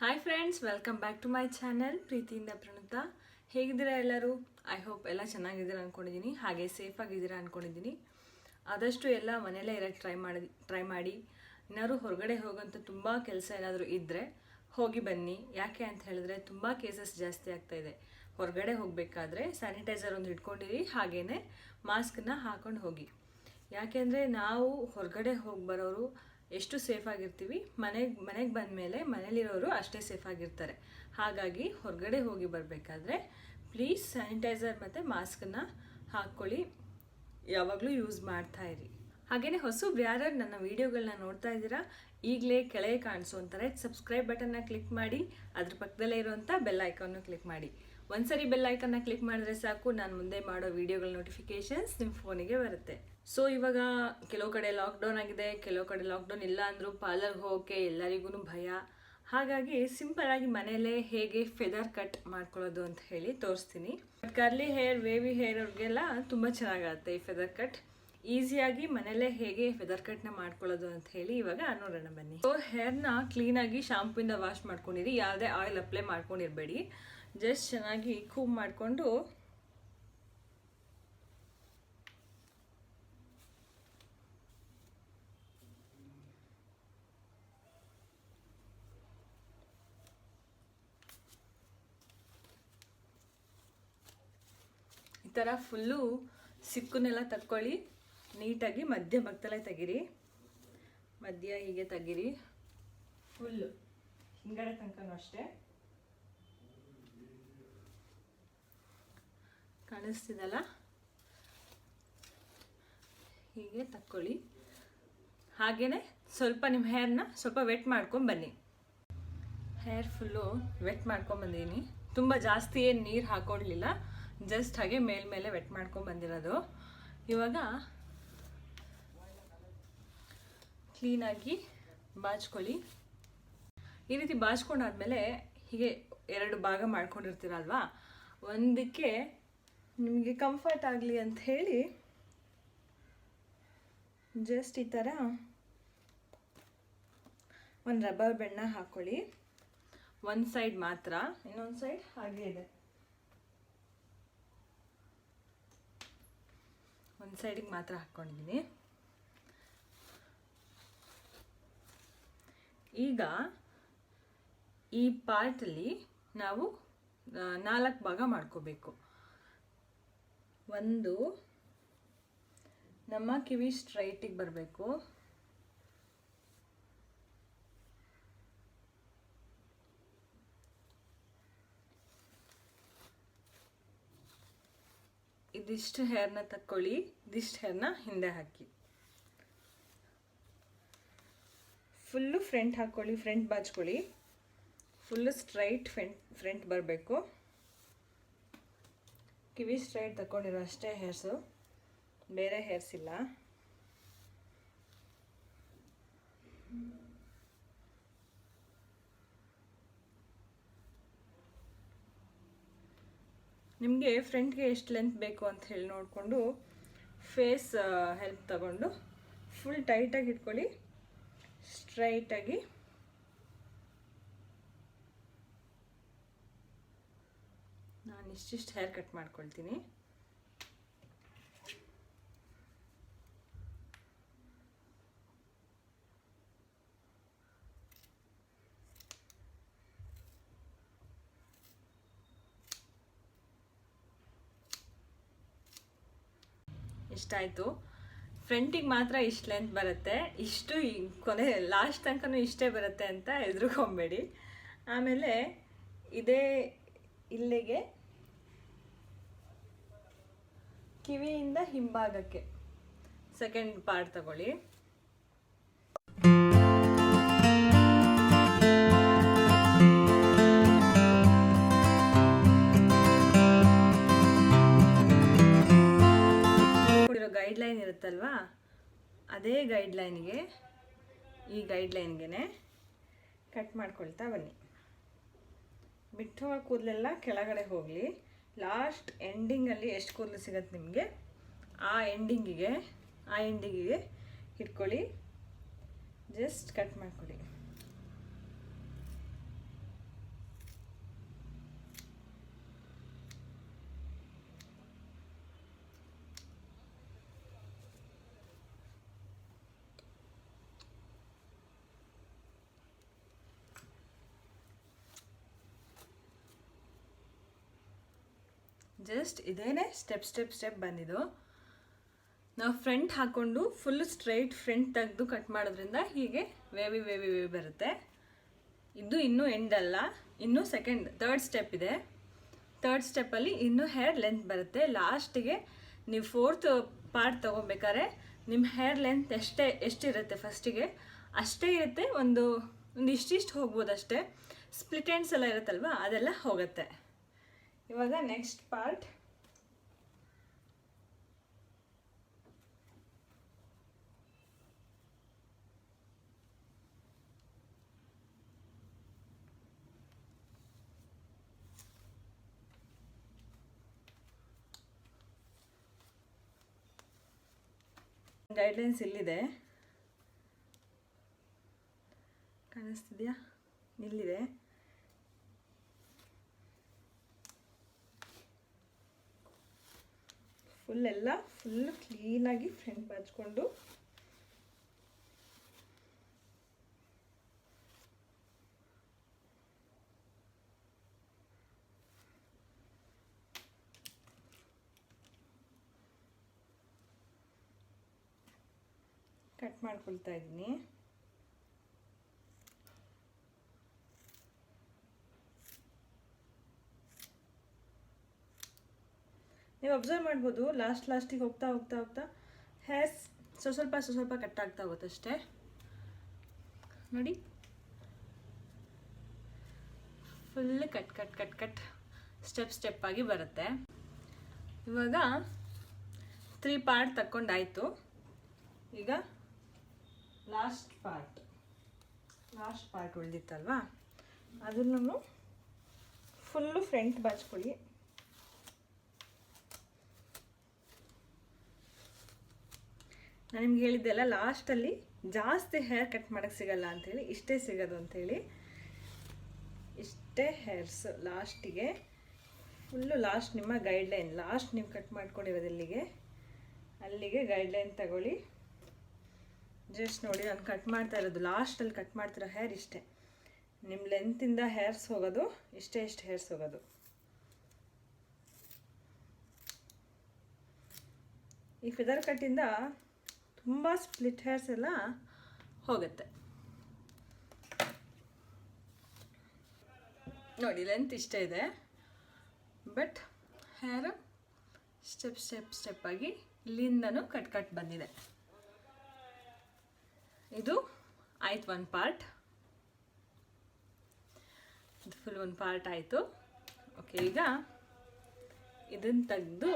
Hi friends, welcome back to my channel ಪ್ರೀತಿಯಿಂದ ಪ್ರಣುತಾ. ಹೇಗಿದ್ದೀರಾ ಎಲ್ಲರೂ? ಐ ಹೋಪ್ ಎಲ್ಲ ಚೆನ್ನಾಗಿದ್ದೀರಾ ಅಂದ್ಕೊಂಡಿದ್ದೀನಿ, ಹಾಗೆ ಸೇಫ್ ಆಗಿದ್ದೀರಾ ಅಂದ್ಕೊಂಡಿದ್ದೀನಿ. ಆದಷ್ಟು ಎಲ್ಲ ಮನೆಯಲ್ಲೇ ಇರೋಕ್ಕೆ ಟ್ರೈ ಮಾಡಿ. ಏನಾದ್ರು ಹೊರಗಡೆ ಹೋಗೋಂಥ ತುಂಬ ಕೆಲಸ ಏನಾದರೂ ಇದ್ದರೆ ಹೋಗಿ ಬನ್ನಿ. ಯಾಕೆ ಅಂತ ಹೇಳಿದ್ರೆ ತುಂಬ ಕೇಸಸ್ ಜಾಸ್ತಿ ಆಗ್ತಾಯಿದೆ. ಹೊರಗಡೆ ಹೋಗಬೇಕಾದ್ರೆ ಸ್ಯಾನಿಟೈಸರ್ ಒಂದು ಇಟ್ಕೊಂಡಿರಿ, ಹಾಗೆಯೇ ಮಾಸ್ಕನ್ನ ಹಾಕೊಂಡು ಹೋಗಿ. ಯಾಕೆಂದರೆ ನಾವು ಹೊರಗಡೆ ಹೋಗಿ ಬರೋರು ಎಷ್ಟು ಸೇಫಾಗಿರ್ತೀವಿ, ಮನೆಗೆ ಬಂದ ಮೇಲೆ ಮನೇಲಿರೋರು ಅಷ್ಟೇ ಸೇಫಾಗಿರ್ತಾರೆ. ಹಾಗಾಗಿ ಹೊರಗಡೆ ಹೋಗಿ ಬರಬೇಕಾದ್ರೆ ಪ್ಲೀಸ್ ಸ್ಯಾನಿಟೈಸರ್ ಮತ್ತು ಮಾಸ್ಕನ್ನು ಹಾಕ್ಕೊಳ್ಳಿ, ಯಾವಾಗಲೂ ಯೂಸ್ ಮಾಡ್ತಾ ಇರಿ. ಹಾಗೆಯೇ ಹೊಸಬ್ರು ಯಾರ್ಯಾರು ನನ್ನ ವೀಡಿಯೋಗಳನ್ನ ನೋಡ್ತಾ ಇದ್ದೀರಾ, ಈಗಲೇ ಕೆಳಗೆ ಕಾಣಿಸುವಂಥ ಸಬ್ಸ್ಕ್ರೈಬ್ ಬಟನ್ನ ಕ್ಲಿಕ್ ಮಾಡಿ, ಅದ್ರ ಪಕ್ಕದಲ್ಲೇ ಇರುವಂಥ ಬೆಲ್ ಐಕಾನ್ನು ಕ್ಲಿಕ್ ಮಾಡಿ. ಒಂದ್ಸರಿ ಬೆಲ್ ಐಕನ್ನ ಕ್ಲಿಕ್ ಮಾಡಿದ್ರೆ ಸಾಕು, ನಾನು ಮುಂದೆ ಮಾಡೋ ವೀಡಿಯೋಗಳ ನೋಟಿಫಿಕೇಶನ್ಸ್ ನಿಮ್ಮ ಫೋನಿಗೆ ಬರುತ್ತೆ. ಸೊ ಇವಾಗ ಕೆಲವು ಕಡೆ ಲಾಕ್ಡೌನ್ ಆಗಿದೆ, ಕೆಲವು ಕಡೆ ಲಾಕ್ಡೌನ್ ಇಲ್ಲ ಅಂದರೂ ಪಾರ್ಲರ್ಗೆ ಹೋಗೋಕ್ಕೆ ಎಲ್ಲರಿಗೂ ಭಯ. ಹಾಗಾಗಿ ಸಿಂಪಲ್ ಆಗಿ ಮನೆಯಲ್ಲೇ ಹೇಗೆ ಫೆದರ್ ಕಟ್ ಮಾಡ್ಕೊಳ್ಳೋದು ಅಂತ ಹೇಳಿ ತೋರಿಸ್ತೀನಿ. ಕರ್ಲಿ ಹೇರ್, ವೇವಿ ಹೇರ್ ಅವ್ರಿಗೆಲ್ಲ ತುಂಬ ಚೆನ್ನಾಗಾಗುತ್ತೆ ಈ ಫೆದರ್ ಕಟ್. ಈಸಿಯಾಗಿ ಮನೆಯಲ್ಲೇ ಹೇಗೆ ಫೆದರ್ ಕಟ್ನ ಮಾಡ್ಕೊಳ್ಳೋದು ಅಂತ ಹೇಳಿ ಇವಾಗ ನೋಡೋಣ ಬನ್ನಿ. ಸೊ ಹೇರ್ನ ಕ್ಲೀನಾಗಿ ಶಾಂಪೂಯಿಂದ ವಾಶ್ ಮಾಡ್ಕೊಂಡಿರಿ, ಯಾವುದೇ ಆಯಿಲ್ ಅಪ್ಲೈ ಮಾಡ್ಕೊಂಡಿರಬೇಡಿ. ಜಸ್ಟ್ ಚೆನ್ನಾಗಿ ಕೂಮ್ ಮಾಡಿಕೊಂಡು ಈ ಥರ ಫುಲ್ಲು ಸಿಕ್ಕನ್ನೆಲ್ಲ ತಕ್ಕೊಳ್ಳಿ. ನೀಟಾಗಿ ಮಧ್ಯ ಭಾಗದಲ್ಲೇ ತೆಗೀರಿ, ಮಧ್ಯ ಹೀಗೆ ತೆಗೀರಿ, ಫುಲ್ಲು ಹಿಂಗಡೆ ತನಕನೂ ಅಷ್ಟೇ. ಕಾಣಿಸ್ತಿದಲ್ಲ, ಹೀಗೆ ತಕ್ಕೊಳ್ಳಿ. ಹಾಗೆಯೇ ಸ್ವಲ್ಪ ನಿಮ್ಮ ಹೇರ್ನ ಸ್ವಲ್ಪ ವೆಟ್ ಮಾಡ್ಕೊಂಡು ಬನ್ನಿ. ಹೇರ್ ಫುಲ್ಲು ವೆಟ್ ಮಾಡ್ಕೊಂಬಂದಿದ್ದೀನಿ, ತುಂಬ ಜಾಸ್ತಿ ಏನು ನೀರು ಹಾಕೊಳ್ಳಿಲ್ಲ, ಜಸ್ಟ್ ಹಾಗೆ ಮೇಲ್ಮೇಲೆ ವೆಟ್ ಮಾಡ್ಕೊಂಡು ಬಂದಿರೋದು. ಇವಾಗ ಕ್ಲೀನಾಗಿ ಬಾಚ್ಕೊಳ್ಳಿ. ಈ ರೀತಿ ಬಾಚ್ಕೊಂಡಾದ್ಮೇಲೆ ಹೀಗೆ ಎರಡು ಭಾಗ ಮಾಡ್ಕೊಂಡಿರ್ತೀರಲ್ವಾ, ಒಂದಕ್ಕೆ ನಿಮಗೆ ಕಂಫರ್ಟ್ ಆಗಲಿ ಅಂತ ಹೇಳಿ ಜಸ್ಟ್ ಈ ಥರ ಒಂದು ರಬ್ಬರ್ ಬೆಣ್ಣ ಹಾಕ್ಕೊಳ್ಳಿ. ಒಂದು ಸೈಡ್ ಮಾತ್ರ, ಇನ್ನೊಂದು ಸೈಡ್ ಹಾಗೆ ಇದೆ. ಒಂದು ಸೈಡಿಗೆ ಮಾತ್ರ ಹಾಕ್ಕೊಂಡಿದ್ದೀನಿ. ಈಗ ಈ ಪಾರ್ಟಲ್ಲಿ ನಾವು 4 ಭಾಗ ಮಾಡ್ಕೋಬೇಕು. ಒಂದು, ನಮ್ಮ ಕಿವಿ ಸ್ಟ್ರೈಟಿಗೆ ಬರಬೇಕು. ಇದಿಷ್ಟು ಹೇರ್ನ ತಕ್ಕೊಳ್ಳಿ, ಇದಿಷ್ಟು ಹೇರ್ನ ಹಿಂದೆ ಹಾಕಿ. ಫುಲ್ಲು ಫ್ರಂಟ್ ಹಾಕ್ಕೊಳ್ಳಿ, ಫ್ರಂಟ್ ಬಾಚ್ಕೊಳ್ಳಿ. ಫುಲ್ಲು ಸ್ಟ್ರೈಟ್ ಫ್ರಂಟ್ ಬರಬೇಕು. ಕಿವಿ ಸ್ಟ್ರೈಟ್ ತಗೊಂಡಿರೋ ಅಷ್ಟೇ ಹೇರ್ಸು, ಬೇರೆ ಹೇರ್ಸ್ ಇಲ್ಲ. ನಿಮಗೆ ಫ್ರಂಟ್ಗೆ ಎಷ್ಟು ಲೆಂತ್ ಬೇಕು ಅಂತ ಹೇಳಿ ನೋಡಿಕೊಂಡು ಫೇಸ್ ಹೆಲ್ಪ್ ತಗೊಂಡು ಫುಲ್ ಟೈಟಾಗಿ ಇಟ್ಕೊಳ್ಳಿ. ಸ್ಟ್ರೈಟಾಗಿ ನಾನು ಇಷ್ಟಿಷ್ಟು ಹೇರ್ ಕಟ್ ಮಾಡ್ಕೊಳ್ತೀನಿ. ಇಷ್ಟಾಯಿತು. ಫ್ರಂಟಿಗೆ ಮಾತ್ರ ಇಷ್ಟು ಲೆಂತ್ ಬರುತ್ತೆ, ಇಷ್ಟು ಕೊನೆ ಲಾಸ್ಟ್ ತನಕನೂ ಇಷ್ಟೇ ಬರುತ್ತೆ ಅಂತ ಹೆದರ್ಕೊಂಬೇಡಿ. ಆಮೇಲೆ ಇದೇ ಇಲ್ಲಿಗೆ ಕಿವಿಯಿಂದ ಹಿಂಭಾಗಕ್ಕೆ ಸೆಕೆಂಡ್ ಪಾರ್ಟ್ ತಗೊಳ್ಳಿ. ಗೈಡ್ಲೈನ್ ಇರುತ್ತಲ್ವಾ, ಅದೇ ಗೈಡ್ಲೈನ್ಗೆ, ಈ ಗೈಡ್ಲೈನ್ಗೆ ಕಟ್ ಮಾಡ್ಕೊಳ್ತಾ ಬನ್ನಿ. ಬಿಟ್ಟು ಹೋಗೋ ಕೂದಲೆಲ್ಲ ಕೆಳಗಡೆ ಹೋಗಲಿ. ಲಾಸ್ಟ್ ಎಂಡಿಂಗಲ್ಲಿ ಎಷ್ಟು ಕೂದಲು ಸಿಗುತ್ತೆ ನಿಮಗೆ, ಆ ಎಂಡಿಂಗಿಗೆ ಇಟ್ಕೊಳ್ಳಿ. ಜಸ್ಟ್ ಕಟ್ ಮಾಡ್ಕೊಳ್ಳಿ. ಜಸ್ಟ್ ಇದೇನೆ ಸ್ಟೆಪ್ ಬಂದಿದ್ದು. ನಾವು ಫ್ರಂಟ್ ಹಾಕ್ಕೊಂಡು ಫುಲ್ ಸ್ಟ್ರೈಟ್ ಫ್ರಂಟ್ ತೆಗೆದು ಕಟ್ ಮಾಡೋದ್ರಿಂದ ಹೀಗೆ ವೇವಿ ಬರುತ್ತೆ. ಇದು ಇನ್ನೂ ಎಂಡ್ ಅಲ್ಲ, ಇನ್ನೂ ಥರ್ಡ್ ಸ್ಟೆಪ್ ಇದೆ. ಥರ್ಡ್ ಸ್ಟೆಪ್ಪಲ್ಲಿ ಇನ್ನೂ ಹೇರ್ ಲೆಂತ್ ಬರುತ್ತೆ. ಲಾಸ್ಟಿಗೆ ನೀವು ಫೋರ್ತ್ ಪಾರ್ಟ್ ತೊಗೋಬೇಕಾದ್ರೆ ನಿಮ್ಮ ಹೇರ್ ಲೆಂತ್ ಎಷ್ಟಿರುತ್ತೆ ಫಸ್ಟಿಗೆ ಅಷ್ಟೇ ಇರುತ್ತೆ. ಒಂದು ಇಷ್ಟಿಷ್ಟು ಹೋಗ್ಬೋದು ಅಷ್ಟೇ. ಸ್ಪ್ಲಿಟ್ ಎಂಡ್ಸ್ ಎಲ್ಲ ಇರುತ್ತಲ್ವ ಅದೆಲ್ಲ ಹೋಗುತ್ತೆ. ಇವಾಗ ನೆಕ್ಸ್ಟ್ ಪಾರ್ಟ್ ಗೈಡ್ಲೈನ್ಸ್ ಇಲ್ಲಿದೆ, ಕಾಣಿಸ್ತಿದೆಯಾ? ಇಲ್ಲಿದೆ. ಫುಲ್ ಕ್ಲೀನಾಗಿ ಫ್ರಂಟ್ ಬಾಚ್ಕೊಂಡು ಕಟ್ ಮಾಡ್ಕೊಳ್ತಾ ಇದ್ದೀನಿ. ನೀವು ಅಬ್ಸರ್ವ್ ಮಾಡ್ಬೋದು, ಲಾಸ್ಟಿಗೆ ಹೋಗ್ತಾ ಹೇರ್ಸ್ ಸ್ವಲ್ಪ ಕಟ್ ಆಗ್ತಾ ಹೋಗುತ್ತೆ ಅಷ್ಟೇ. ನೋಡಿ, ಫುಲ್ ಕಟ್ ಸ್ಟೆಪ್ ಆಗಿ ಬರುತ್ತೆ. ಇವಾಗ 3 ಪಾರ್ಟ್ ತಕ್ಕೊಂಡಾಯಿತು. ಈಗ ಲಾಸ್ಟ್ ಪಾರ್ಟ್ ಉಳಿದಿತ್ತಲ್ವಾ, ಅದನ್ನು ಫುಲ್ಲು ಫ್ರಂಟ್ ಬಾಚ್ಕೊಳ್ಳಿ. ನಾನು ನಿಮ್ಗೆ ಹೇಳಿದ್ದೆಲ್ಲ ಲಾಸ್ಟಲ್ಲಿ ಜಾಸ್ತಿ ಹೇರ್ ಕಟ್ ಮಾಡೋಕ್ಕೆ ಸಿಗಲ್ಲ ಅಂಥೇಳಿ, ಇಷ್ಟೇ ಸಿಗೋದು ಅಂಥೇಳಿ. ಇಷ್ಟೇ ಹೇರ್ಸ್ ಲಾಸ್ಟಿಗೆ ಫುಲ್ಲು ಲಾಸ್ಟ್ ನಿಮ್ಮ ಗೈಡ್ಲೈನ್, ಲಾಸ್ಟ್ ನೀವು ಕಟ್ ಮಾಡ್ಕೊಂಡಿರೋದು ಅಲ್ಲಿಗೆ ಗೈಡ್ಲೈನ್ ತಗೊಳ್ಳಿ. ಜಸ್ಟ್ ನೋಡಿ, ನಾನು ಕಟ್ ಮಾಡ್ತಾ ಇರೋದು ಲಾಸ್ಟಲ್ಲಿ ಕಟ್ ಮಾಡ್ತಿರೋ ಹೇರ್ ಇಷ್ಟೇ. ನಿಮ್ಮ ಲೆಂತಿಂದ ಹೇರ್ಸ್ ಹೋಗೋದು ಇಷ್ಟೇ ಹೇರ್ಸ್ ಹೋಗೋದು. ಈ ಫೆದರ್ ಕಟ್ಟಿಂದ ತುಂಬ ಸ್ಪ್ಲಿಟ್ ಹೇರ್ಸ್ ಎಲ್ಲ ಹೋಗುತ್ತೆ. ನೋಡಿ, ಲೆಂತ್ ಇಷ್ಟೇ ಇದೆ, ಬಟ್ ಹೇರ್ ಸ್ಟೆಪ್ ಆಗಿ ಇಲ್ಲಿಂದನೂ ಕಟ್ ಬಂದಿದೆ. ಇದು ಆಯ್ತು ಒಂದು ಪಾರ್ಟ್, ಇದು ಫುಲ್ ಒಂದು ಪಾರ್ಟ್ ಆಯಿತು. ಓಕೆ, ಈಗ ಇದನ್ನು ತೆಗೆದು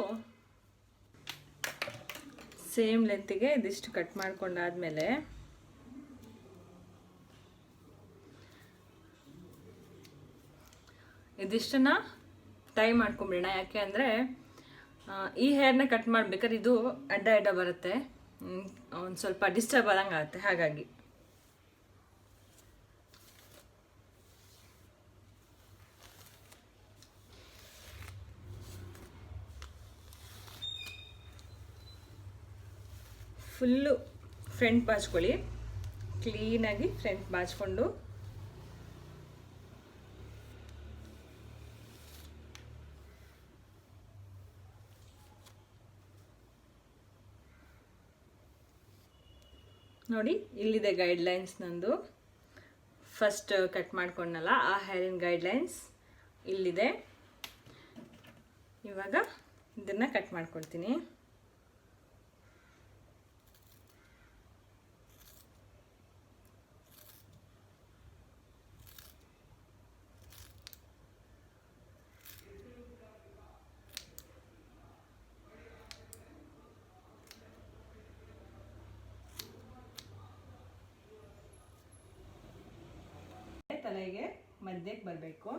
ಸೇಮ್ ಲೆಂತಿಗೆ ಇದಿಷ್ಟು ಕಟ್ ಮಾಡ್ಕೊಂಡಾದ್ಮೇಲೆ ಇದಿಷ್ಟನ್ನ ಟೈ ಮಾಡ್ಕೊಂಬಿಡೋಣ. ಯಾಕೆ ಅಂದರೆ ಈ ಹೇರ್ನ ಕಟ್ ಮಾಡ್ಬೇಕಾದ್ರೆ ಇದು ಅಡ್ಡ ಬರುತ್ತೆ, ಒಂದು ಸ್ವಲ್ಪ ಡಿಸ್ಟರ್ಬ್ ಆದಂಗೆ ಆಗುತ್ತೆ. ಹಾಗಾಗಿ ಫುಲ್ಲು ಫ್ರಂಟ್ ಬಾಚ್ಕೊಳ್ಳಿ, ಕ್ಲೀನಾಗಿ ಫ್ರಂಟ್ ಬಾಚ್ಕೊಂಡು ನೋಡಿ, ಇಲ್ಲಿದೆ ಗೈಡ್ಲೈನ್ಸ್ ನಂದು. ಫಸ್ಟ್ ಕಟ್ ಮಾಡ್ಕೊಂಡಲ್ಲ ಆ ಹೇರಿನ ಗೈಡ್ಲೈನ್ಸ್ ಇಲ್ಲಿದೆ. ಇವಾಗ ಇದನ್ನು ಕಟ್ ಮಾಡ್ಕೊಳ್ತೀನಿ. ತಲೆಗೆ ಮಧ್ಯಕ್ಕೆ ಬರಬೇಕು.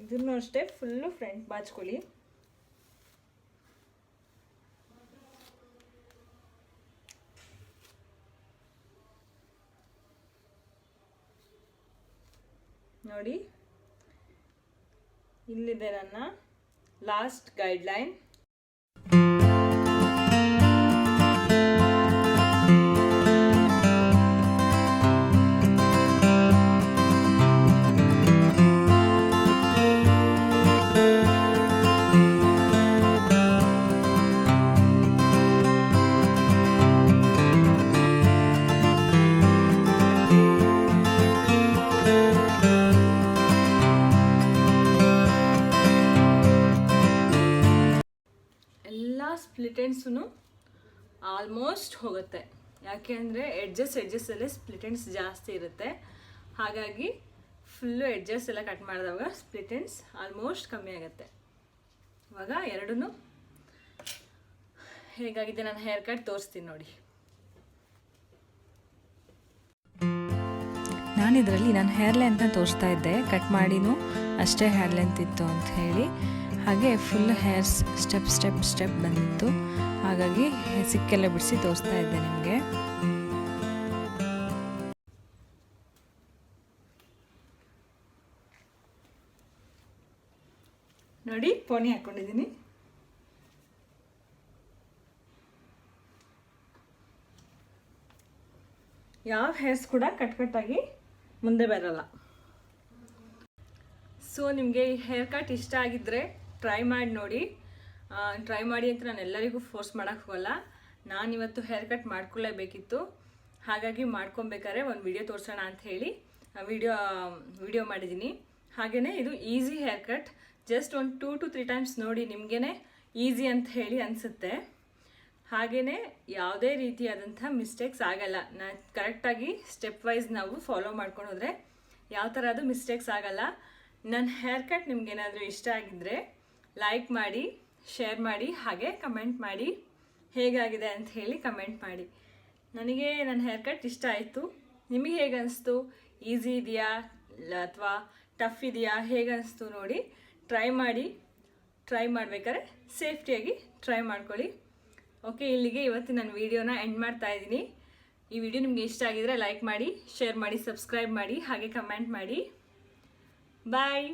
ಇದನ್ನು ಅಷ್ಟೇ ಫುಲ್ಲು ಫ್ರಂಟ್ ಬಾಚ್ಕೊಳ್ಳಿ. ನೋಡಿ, ಇಲ್ಲಿದೆ ನನ್ನ ಲಾಸ್ಟ್ ಗೈಡ್ಲೈನ್. ಸ್ಪ್ಲಿಟ್ ಎಂಡ್ಸೂ ಆಲ್ಮೋಸ್ಟ್ ಹೋಗುತ್ತೆ. ಯಾಕೆ ಅಂದರೆ ಎಡ್ಜಸ್ಸಲ್ಲೇ ಸ್ಪ್ಲಿಟ್ ಎಂಡ್ಸ್ ಜಾಸ್ತಿ ಇರುತ್ತೆ. ಹಾಗಾಗಿ ಫುಲ್ಲು ಎಡ್ಜಸ್ ಎಲ್ಲ ಕಟ್ ಮಾಡಿದಾಗ ಸ್ಪ್ಲಿಟ್ ಎಂಡ್ಸ್ ಆಲ್ಮೋಸ್ಟ್ ಕಮ್ಮಿ ಆಗುತ್ತೆ. ಇವಾಗ ಎರಡೂ ಹೇಗಾಗಿದೆ ನನ್ನ ಹೇರ್ ಕಟ್ ತೋರಿಸ್ತೀನಿ ನೋಡಿ. ನಾನಿದರಲ್ಲಿ ನನ್ನ ಹೇರ್ ಲೆಂತ್ನ ತೋರಿಸ್ತಾ ಇದ್ದೆ, ಕಟ್ ಮಾಡಿನೂ ಅಷ್ಟೇ ಹೇರ್ ಲೆಂತ್ ಇತ್ತು ಅಂತ ಹೇಳಿ. ಹಾಗೆ ಫುಲ್ ಹೇರ್ಸ್ ಸ್ಟೆಪ್ ಬಂದಿತ್ತು. ಹಾಗಾಗಿ ಸಿಕ್ಕೆಲ್ಲ ಬಿಡಿಸಿ ತೋರಿಸ್ತಾ ಇದ್ದೆ ನಿಮಗೆ. ನೋಡಿ ಪೋನಿ ಹಾಕ್ಕೊಂಡಿದ್ದೀನಿ. ಯಾವ ಹೇರ್ಸ್ ಕೂಡ ಕಟ್ಟಾಗಿ ಮುಂದೆ ಬರಲ್ಲ. ಸೊ ನಿಮಗೆ ಈ ಹೇರ್ ಕಟ್ ಇಷ್ಟ ಆಗಿದ್ದರೆ ಟ್ರೈ ಮಾಡಿ ನೋಡಿ. ಟ್ರೈ ಮಾಡಿ ಅಂತ ನಾನು ಎಲ್ಲರಿಗೂ ಫೋರ್ಸ್ ಮಾಡೋಕ್ಕೆ ಹೋಗಲ್ಲ. ನಾನಿವತ್ತು ಹೇರ್ ಕಟ್ ಮಾಡ್ಕೊಳ್ಳೇಬೇಕಿತ್ತು. ಹಾಗಾಗಿ ಮಾಡ್ಕೊಬೇಕಾದ್ರೆ ಒಂದು ವಿಡಿಯೋ ತೋರಿಸೋಣ ಅಂತ ಹೇಳಿ ವಿಡಿಯೋ ಮಾಡಿದ್ದೀನಿ. ಹಾಗೆಯೇ ಇದು ಈಸಿ ಹೇರ್ ಕಟ್. ಜಸ್ಟ್ ಒಂದು 2 to 3 ಟೈಮ್ಸ್ ನೋಡಿ, ನಿಮಗೇ ಈಸಿ ಅಂತ ಹೇಳಿ ಅನಿಸುತ್ತೆ. ಹಾಗೆಯೇ ಯಾವುದೇ ರೀತಿಯಾದಂಥ ಮಿಸ್ಟೇಕ್ಸ್ ಆಗಲ್ಲ. ಕರೆಕ್ಟಾಗಿ ಸ್ಟೆಪ್ ವೈಸ್ ನಾವು ಫಾಲೋ ಮಾಡ್ಕೊಂಡು ಹೋದರೆ ಯಾವ ಥರ ಅದು ಮಿಸ್ಟೇಕ್ಸ್ ಆಗಲ್ಲ. ನನ್ನ ಹೇರ್ ಕಟ್ ನಿಮಗೇನಾದರೂ ಇಷ್ಟ ಆಗಿದ್ದರೆ ಲೈಕ್ ಮಾಡಿ, ಶೇರ್ ಮಾಡಿ, ಹಾಗೆ ಕಮೆಂಟ್ ಮಾಡಿ. ಹೇಗಾಗಿದೆ ಅಂತ ಹೇಳಿ ಕಮೆಂಟ್ ಮಾಡಿ. ನನಗೆ ನನ್ನ ಹೇರ್ ಕಟ್ ಇಷ್ಟ ಆಯಿತು. ನಿಮಗೆ ಹೇಗೆ ಅನಿಸ್ತು? ಈಸಿ ಇದೆಯಾ ಅಥವಾ ಟಫ್ ಇದೆಯಾ, ಹೇಗೆ ಅನಿಸ್ತು ನೋಡಿ. ಟ್ರೈ ಮಾಡಬೇಕಾದ್ರೆ ಸೇಫ್ಟಿಯಾಗಿ ಟ್ರೈ ಮಾಡ್ಕೊಳ್ಳಿ. ಓಕೆ, ಇಲ್ಲಿಗೆ ಇವತ್ತು ನನ್ನ ವೀಡಿಯೋನ ಎಂಡ್ ಮಾಡ್ತಾ ಇದ್ದೀನಿ. ಈ ವಿಡಿಯೋ ನಿಮಗೆ ಇಷ್ಟ ಆಗಿದರೆ ಲೈಕ್ ಮಾಡಿ, ಶೇರ್ ಮಾಡಿ, ಸಬ್ಸ್ಕ್ರೈಬ್ ಮಾಡಿ, ಹಾಗೆ ಕಮೆಂಟ್ ಮಾಡಿ. ಬಾಯ್.